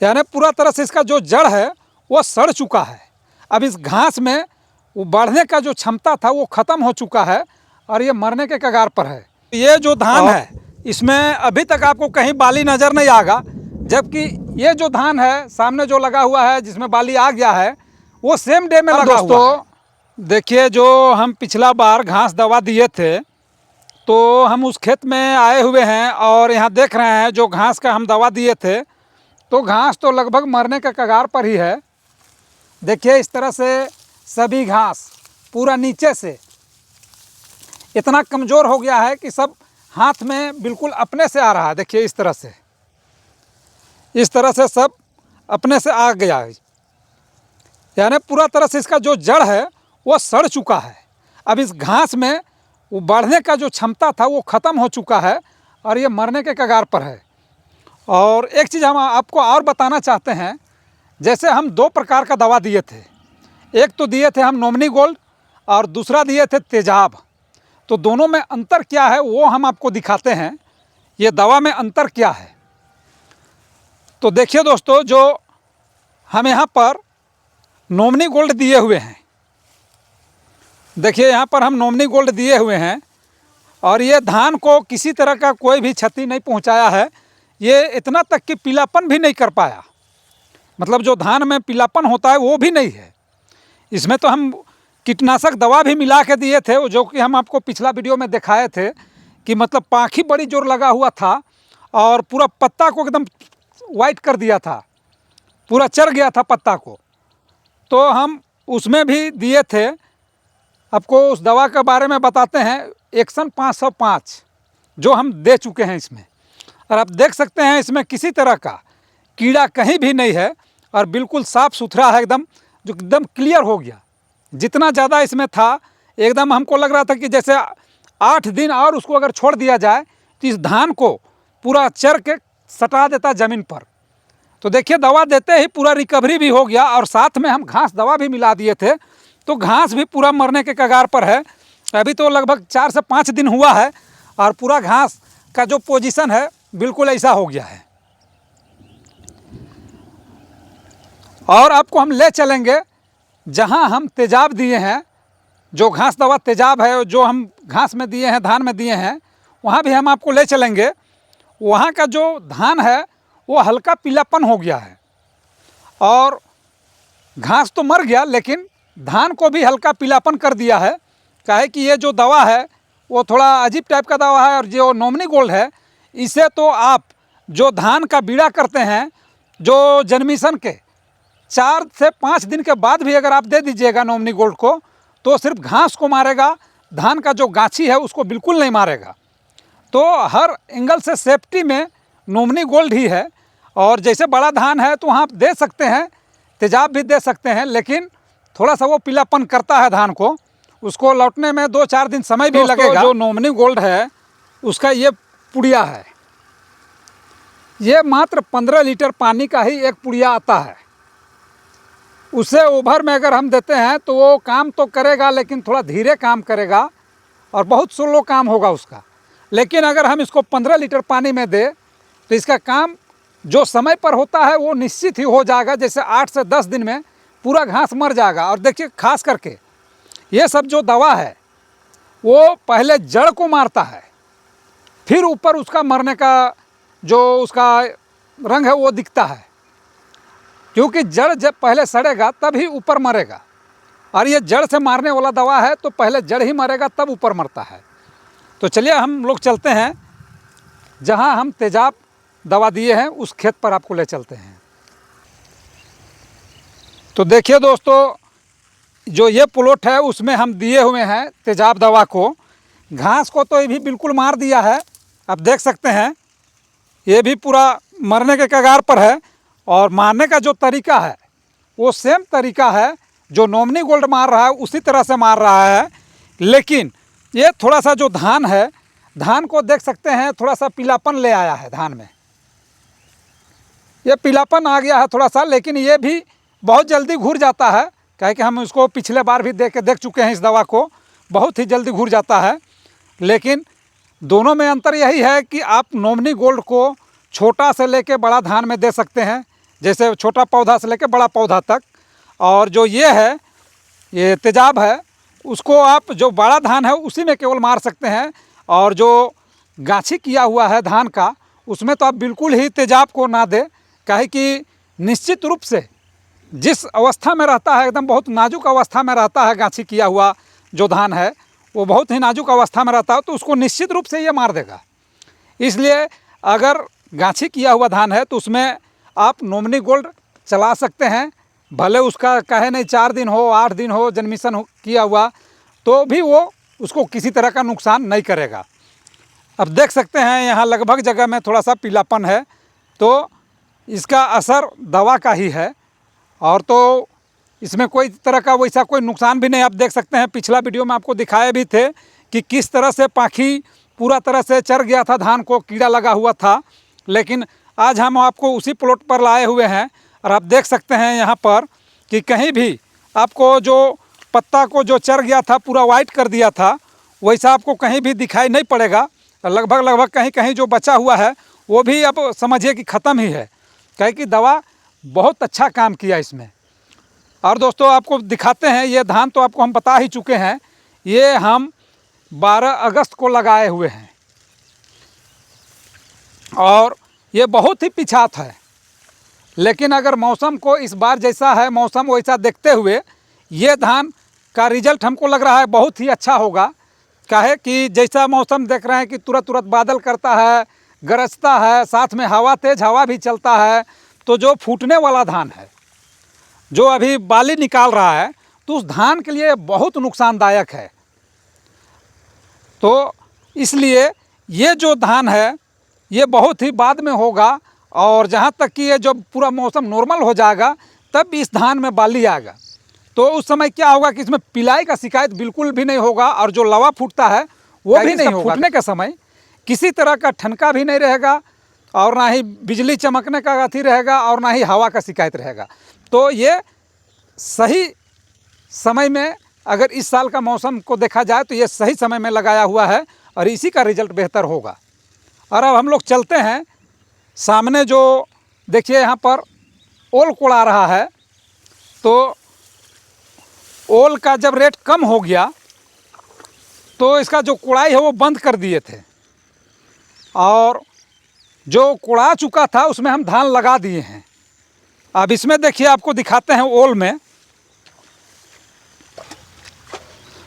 यानी पूरा तरह से इसका जो जड़ है वो सड़ चुका है। अब इस घास में वो बढ़ने का जो क्षमता था वो ख़त्म हो चुका है और ये मरने के कगार पर है। ये जो धान है इसमें अभी तक आपको कहीं बाली नज़र नहीं आएगा, जबकि ये जो धान है सामने जो लगा हुआ है जिसमें बाली आ गया है वो सेम डे में लगा हुआ है। देखिए, जो हम पिछला बार घास दवा दिए थे तो हम उस खेत में आए हुए हैं और यहाँ देख रहे हैं जो घास का हम दवा दिए थे तो घास तो लगभग मरने के कगार पर ही है। देखिए, इस तरह से सभी घास पूरा नीचे से इतना कमज़ोर हो गया है कि सब हाथ में बिल्कुल अपने से आ रहा है। देखिए, इस तरह से सब अपने से आ गया है, यानी पूरा तरह से इसका जो जड़ है वो सड़ चुका है। अब इस घास में वो बढ़ने का जो क्षमता था वो ख़त्म हो चुका है और ये मरने के कगार पर है। और एक चीज़ हम आपको और बताना चाहते हैं, जैसे हम दो प्रकार का दवा दिए थे, एक तो दिए थे हम नॉमिनी गोल्ड और दूसरा दिए थे तेजाब। तो दोनों में अंतर क्या है वो हम आपको दिखाते हैं, ये दवा में अंतर क्या है। तो देखिए दोस्तों, जो हम यहाँ पर नॉमिनी गोल्ड दिए हुए हैं, देखिए यहाँ पर हम नॉमिनी गोल्ड दिए हुए हैं और ये धान को किसी तरह का कोई भी क्षति नहीं पहुँचाया है। ये इतना तक कि पीलापन भी नहीं कर पाया, मतलब जो धान में पीलापन होता है वो भी नहीं है। इसमें तो हम कीटनाशक दवा भी मिला के दिए थे, जो कि हम आपको पिछला वीडियो में दिखाए थे कि मतलब पाखी बड़ी जोर लगा हुआ था और पूरा पत्ता को एकदम वाइट कर दिया था, पूरा चर गया था पत्ता को। तो हम उसमें भी दिए थे। आपको उस दवा के बारे में बताते हैं, एक्शन 505 जो हम दे चुके हैं इसमें। और आप देख सकते हैं इसमें किसी तरह का कीड़ा कहीं भी नहीं है और बिल्कुल साफ़ सुथरा है एकदम, जो एकदम क्लियर हो गया। जितना ज़्यादा इसमें था एकदम हमको लग रहा था कि जैसे 8 दिन और उसको अगर छोड़ दिया जाए तो इस धान को पूरा चर के सटा देता ज़मीन पर। तो देखिए, दवा देते ही पूरा रिकवरी भी हो गया और साथ में हम घास दवा भी मिला दिए थे, तो घास भी पूरा मरने के कगार पर है। अभी तो लगभग 4 से 5 दिन हुआ है और पूरा घास का जो पोजीशन है बिल्कुल ऐसा हो गया है। और आपको हम ले चलेंगे जहां हम तेजाब दिए हैं, जो घास दवा तेजाब है जो हम घास में दिए हैं, धान में दिए हैं, वहां भी हम आपको ले चलेंगे। वहां का जो धान है वो हल्का पीलापन हो गया है और घास तो मर गया लेकिन धान को भी हल्का पीलापन कर दिया है। काहे कि ये जो दवा है वो थोड़ा अजीब टाइप का दवा है और जो नॉमिनी गोल्ड है इसे तो आप जो धान का बीड़ा करते हैं, जो जन्मिशन के 4 से 5 दिन के बाद भी अगर आप दे दीजिएगा नॉमिनी गोल्ड को तो सिर्फ घास को मारेगा, धान का जो गाछी है उसको बिल्कुल नहीं मारेगा। तो हर एंगल से सेफ्टी में नॉमिनी गोल्ड ही है। और जैसे बड़ा धान है तो वहाँ आप दे सकते हैं, तेजाब भी दे सकते हैं, लेकिन थोड़ा सा वो पीलापन करता है धान को, उसको लौटने में 2-4 दिन समय भी लगेगा। जो नॉमिनी गोल्ड है उसका ये पुड़िया है, ये मात्र 15 लीटर पानी का ही एक पुड़िया आता है। उसे ओवर में अगर हम देते हैं तो वो काम तो करेगा लेकिन थोड़ा धीरे काम करेगा और बहुत स्लो काम होगा उसका। लेकिन अगर हम इसको 15 लीटर पानी में दें तो इसका काम जो समय पर होता है वो निश्चित ही हो जाएगा। जैसे 8 से 10 दिन में पूरा घास मर जाएगा। और देखिए, खास करके ये सब जो दवा है वो पहले जड़ को मारता है, फिर ऊपर उसका मरने का जो उसका रंग है वो दिखता है, क्योंकि जड़ जब पहले सड़ेगा तभी ऊपर मरेगा। और ये जड़ से मारने वाला दवा है तो पहले जड़ ही मरेगा तब ऊपर मरता है। तो चलिए हम लोग चलते हैं जहां हम तेजाब दवा दिए हैं, उस खेत पर आपको ले चलते हैं। तो देखिए दोस्तों, जो ये प्लॉट है उसमें हम दिए हुए हैं तेजाब दवा को। घास को तो ये भी बिल्कुल मार दिया है, आप देख सकते हैं ये भी पूरा मरने के कगार पर है। और मारने का जो तरीका है वो सेम तरीका है जो नॉमिनी गोल्ड मार रहा है, उसी तरह से मार रहा है। लेकिन ये थोड़ा सा जो धान है, धान को देख सकते हैं थोड़ा सा पीलापन ले आया है धान में, ये पीलापन आ गया है थोड़ा सा, लेकिन ये भी बहुत जल्दी घुर जाता है। काहे कि हम इसको पिछले बार भी देख चुके हैं, इस दवा को बहुत ही जल्दी घुर जाता है। लेकिन दोनों में अंतर यही है कि आप नॉमिनी गोल्ड को छोटा से लेके बड़ा धान में दे सकते हैं, जैसे छोटा पौधा से लेकर बड़ा पौधा तक। और जो ये है, ये तेजाब है, उसको आप जो बड़ा धान है उसी में केवल मार सकते हैं। और जो गाछी किया हुआ है धान का, उसमें तो आप बिल्कुल ही तेजाब को ना दें, काहे कि निश्चित रूप से जिस अवस्था में रहता है, एकदम बहुत नाजुक अवस्था में रहता है गाछी किया हुआ जो धान है, वो बहुत ही नाजुक अवस्था में रहता है, तो उसको निश्चित रूप से ये मार देगा। इसलिए अगर गाछी किया हुआ धान है तो उसमें आप नॉमिनी गोल्ड चला सकते हैं, भले उसका कहे नहीं 4 दिन हो 8 दिन हो जन्मिशन हो किया हुआ, तो भी वो उसको किसी तरह का नुकसान नहीं करेगा। अब देख सकते हैं यहाँ लगभग जगह में थोड़ा सा पीलापन है, तो इसका असर दवा का ही है। और तो इसमें कोई तरह का वैसा कोई नुकसान भी नहीं। आप देख सकते हैं पिछला वीडियो में आपको दिखाए भी थे कि किस तरह से पाखी पूरा तरह से चर गया था, धान को कीड़ा लगा हुआ था। लेकिन आज हम आपको उसी प्लॉट पर लाए हुए हैं और आप देख सकते हैं यहाँ पर कि कहीं भी आपको जो पत्ता को जो चर गया था, पूरा वाइट कर दिया था, वैसा आपको कहीं भी दिखाई नहीं पड़ेगा। लगभग कहीं कहीं जो बचा हुआ है वो भी अब समझिए कि ख़त्म ही है, कहे कि दवा बहुत अच्छा काम किया इसमें। और दोस्तों आपको दिखाते हैं, ये धान तो आपको हम बता ही चुके हैं, ये हम 12 अगस्त को लगाए हुए हैं और ये बहुत ही पिछात है। लेकिन अगर मौसम को इस बार जैसा है मौसम वैसा देखते हुए ये धान का रिजल्ट हमको लग रहा है बहुत ही अच्छा होगा। काहे कि जैसा मौसम देख रहे हैं कि तुरंत तुरंत बादल करता है, गरजता है, साथ में हवा, तेज हवा भी चलता है, तो जो फूटने वाला धान है, जो अभी बाली निकाल रहा है, तो उस धान के लिए बहुत नुकसानदायक है। तो इसलिए ये जो धान है ये बहुत ही बाद में होगा, और जहाँ तक कि ये जब पूरा मौसम नॉर्मल हो जाएगा तब इस धान में बाली आएगा, तो उस समय क्या होगा कि इसमें पिलाई का शिकायत बिल्कुल भी नहीं होगा, और जो लवा फूटता है वो भी नहीं होगा। फूटने के समय किसी तरह का ठनका भी नहीं रहेगा, और ना ही बिजली चमकने का अथी रहेगा, और ना ही हवा का शिकायत रहेगा। तो ये सही समय में, अगर इस साल का मौसम को देखा जाए तो ये सही समय में लगाया हुआ है और इसी का रिजल्ट बेहतर होगा। और अब हम लोग चलते हैं सामने, जो देखिए यहाँ पर ओल कोड़ा रहा है, तो ओल का जब रेट कम हो गया तो इसका जो कोड़ाई है वो बंद कर दिए थे, और जो कोड़ा चुका था उसमें हम धान लगा दिए हैं। अब इसमें देखिए आपको दिखाते हैं ओल में,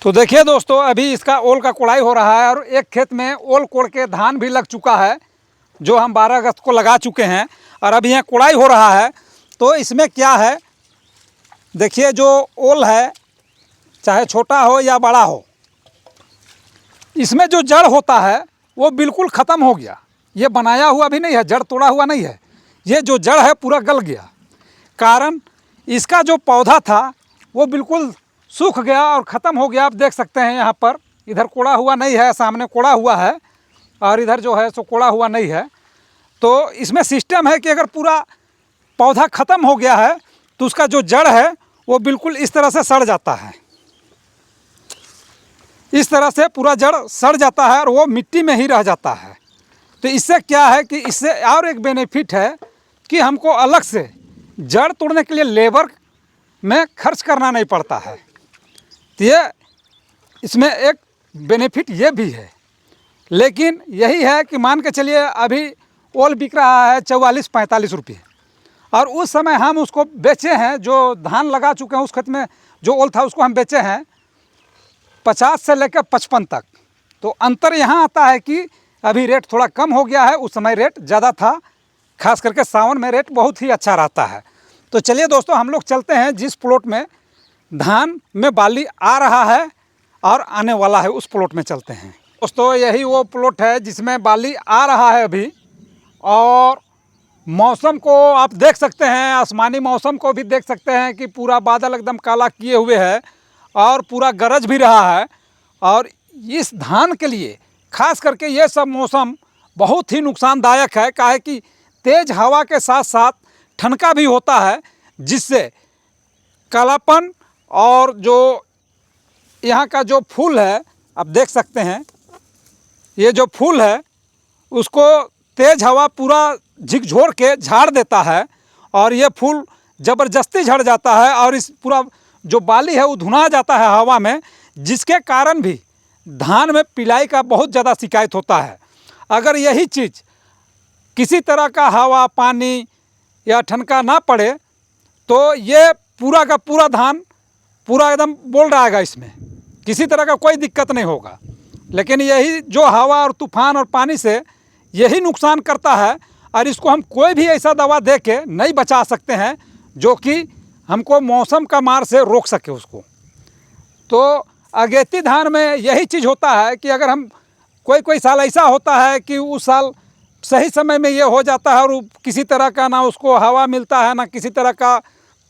तो देखिए दोस्तों अभी इसका ओल का कोड़ाई हो रहा है, और एक खेत में ओल कोड़ के धान भी लग चुका है जो हम 12 अगस्त को लगा चुके हैं, और अभी यहाँ कोड़ाई हो रहा है। तो इसमें क्या है, देखिए जो ओल है चाहे छोटा हो या बड़ा हो, इसमें जो जड़ होता है वो बिल्कुल ख़त्म हो गया। ये बनाया हुआ भी नहीं है, जड़ तोड़ा हुआ नहीं है, ये जो जड़ है पूरा गल गया। कारण इसका जो पौधा था वो बिल्कुल सूख गया और ख़त्म हो गया। आप देख सकते हैं यहाँ पर, इधर कोड़ा हुआ नहीं है, सामने कोड़ा हुआ है, और इधर जो है सो कोड़ा हुआ नहीं है। तो इसमें सिस्टम है कि अगर पूरा पौधा ख़त्म हो गया है तो उसका जो जड़ है वो बिल्कुल इस तरह से सड़ जाता है, इस तरह से पूरा जड़ सड़ जाता है और वो मिट्टी में ही रह जाता है। तो इससे क्या है कि इससे और एक बेनिफिट है कि हमको अलग से जड़ तोड़ने के लिए लेबर में खर्च करना नहीं पड़ता है। तो ये इसमें एक बेनिफिट ये भी है। लेकिन यही है कि मान के चलिए अभी ओल बिक रहा है 44-45 रुपये, और उस समय हम उसको बेचे हैं, जो धान लगा चुके हैं उस खेत में जो ओल था उसको हम बेचे हैं 50 से लेकर 55 तक। तो अंतर यहाँ आता है कि अभी रेट थोड़ा कम हो गया है, उस समय रेट ज़्यादा था, खास करके सावन में रेट बहुत ही अच्छा रहता है। तो चलिए दोस्तों हम लोग चलते हैं जिस प्लॉट में धान में बाली आ रहा है और आने वाला है उस प्लॉट में चलते हैं। दोस्तों यही वो प्लॉट है जिसमें बाली आ रहा है अभी, और मौसम को आप देख सकते हैं, आसमानी मौसम को भी देख सकते हैं कि पूरा बादल एकदम काला किए हुए है और पूरा गरज भी रहा है। और इस धान के लिए खास करके ये सब मौसम बहुत ही नुकसानदायक है, काहे कि तेज़ हवा के साथ साथ ठनका भी होता है, जिससे कालापन और जो यहाँ का जो फूल है आप देख सकते हैं, ये जो फूल है उसको तेज़ हवा पूरा झिकझोर के झाड़ देता है, और ये फूल ज़बरदस्ती झड़ जाता है और इस पूरा जो बाली है वो धुना जाता है हवा में, जिसके कारण भी धान में पिलाई का बहुत ज़्यादा शिकायत होता है। अगर यही चीज़ किसी तरह का हवा पानी या ठनका ना पड़े तो ये पूरा का पूरा धान पूरा एकदम बोल रहेगा, इसमें किसी तरह का कोई दिक्कत नहीं होगा। लेकिन यही जो हवा और तूफान और पानी से यही नुकसान करता है और इसको हम कोई भी ऐसा दवा दे के नहीं बचा सकते हैं जो कि हमको मौसम का मार से रोक सके उसको। तो अगेती धान में यही चीज़ होता है कि अगर हम कोई साल ऐसा होता है कि उस साल सही समय में ये हो जाता है और किसी तरह का ना उसको हवा मिलता है ना किसी तरह का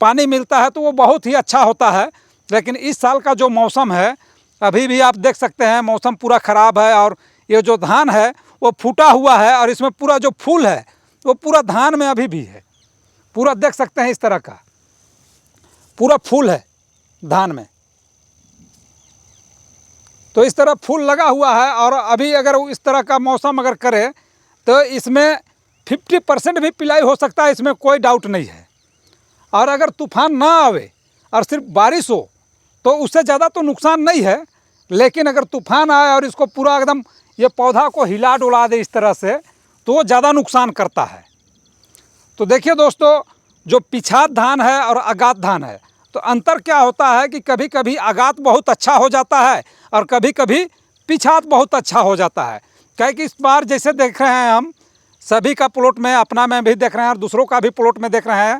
पानी मिलता है, तो वो बहुत ही अच्छा होता है। लेकिन इस साल का जो मौसम है अभी भी आप देख सकते हैं मौसम पूरा ख़राब है और ये जो धान है वो फूटा हुआ है और इसमें पूरा जो फूल है वो पूरा धान में अभी भी है, पूरा देख सकते हैं इस तरह का पूरा फूल है धान में। तो इस तरह फूल लगा हुआ है और अभी अगर इस तरह का मौसम अगर करे तो इसमें 50% भी पिलाई हो सकता है, इसमें कोई डाउट नहीं है। और अगर तूफान ना आवे और सिर्फ बारिश हो तो उससे ज़्यादा तो नुकसान नहीं है, लेकिन अगर तूफान आए और इसको पूरा एकदम ये पौधा को हिला डुला दे इस तरह से तो वो ज़्यादा नुकसान करता है। तो देखिए दोस्तों, जो पिछात धान है और आगात धान है तो अंतर क्या होता है कि कभी कभी आगात बहुत अच्छा हो जाता है और कभी कभी पिछात बहुत अच्छा हो जाता है। क्या कि इस बार जैसे देख रहे हैं हम सभी का प्लॉट में, अपना में भी देख रहे हैं और दूसरों का भी प्लॉट में देख रहे हैं,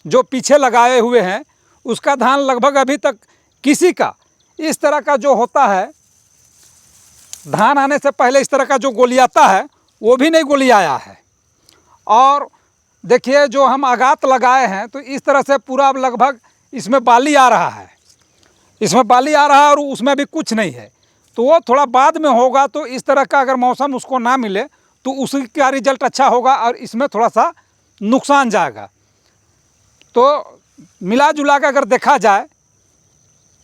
जो पीछे लगाए हुए हैं उसका धान लगभग अभी तक किसी का इस तरह का जो होता है धान आने से पहले इस तरह का जो गोलियाता है वो भी नहीं गोलियाया है। और देखिए जो हम आगात लगाए हैं तो इस तरह से पूरा लगभग इसमें बाली आ रहा है, इसमें बाली आ रहा है और उसमें भी कुछ नहीं है। तो वो थोड़ा बाद में होगा, तो इस तरह का अगर मौसम उसको ना मिले तो उसका रिजल्ट अच्छा होगा और इसमें थोड़ा सा नुकसान जाएगा। तो मिला जुला कर अगर देखा जाए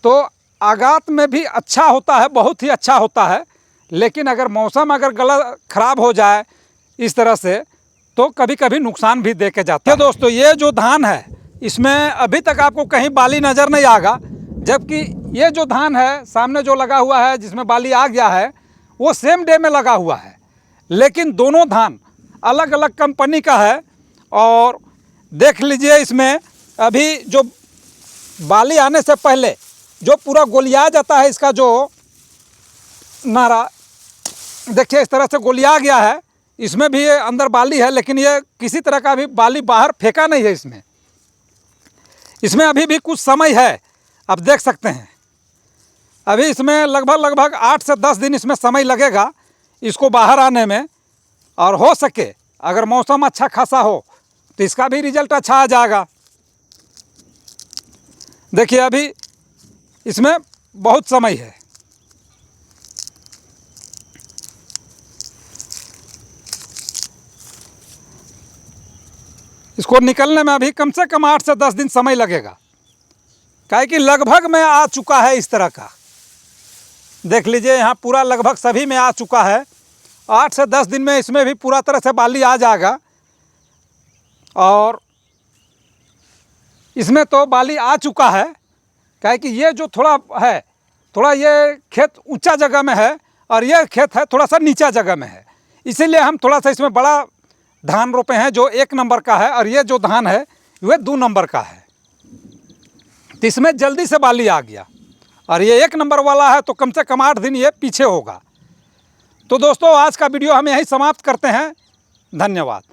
तो आगात में भी अच्छा होता है, बहुत ही अच्छा होता है। लेकिन अगर मौसम अगर गलत ख़राब हो जाए इस तरह से तो कभी कभी नुकसान भी दे के जाता है। दोस्तों, ये जो धान है इसमें अभी तक आपको कहीं बाली नज़र नहीं आएगा, जबकि ये जो धान है सामने जो लगा हुआ है जिसमें बाली आ गया है वो सेम डे में लगा हुआ है। लेकिन दोनों धान अलग अलग कंपनी का है। और देख लीजिए इसमें अभी जो बाली आने से पहले जो पूरा गोलिया जाता है, इसका जो नारा देखिए इस तरह से गोलिया गया है, इसमें भी अंदर बाली है लेकिन ये किसी तरह का भी बाली बाहर फेंका नहीं है। इसमें अभी भी कुछ समय है, आप देख सकते हैं अभी इसमें लगभग 8 से 10 दिन इसमें समय लगेगा इसको बाहर आने में। और हो सके अगर मौसम अच्छा खासा हो तो इसका भी रिजल्ट अच्छा आ जाएगा। देखिए अभी इसमें बहुत समय है। इसको निकलने में अभी कम से कम 8 से 10 दिन समय लगेगा, काहे कि लगभग में आ चुका है इस तरह का। देख लीजिए यहाँ पूरा लगभग सभी में आ चुका है। 8 से 10 दिन में इसमें भी पूरा तरह से बाली आ जाएगा। और इसमें तो बाली आ चुका है, काहे कि ये जो थोड़ा है, थोड़ा ये खेत ऊंचा जगह में है और ये खेत है थोड़ा सा नीचा जगह में है, इसीलिए हम थोड़ा सा इसमें बड़ा धान रोपे हैं जो 1 नंबर का है और ये जो धान है वह 2 नंबर का है। तो इसमें जल्दी से बाली आ गया और ये 1 नंबर वाला है तो कम से कम 8 दिन ये पीछे होगा। तो दोस्तों, आज का वीडियो हम यहीं समाप्त करते हैं। धन्यवाद।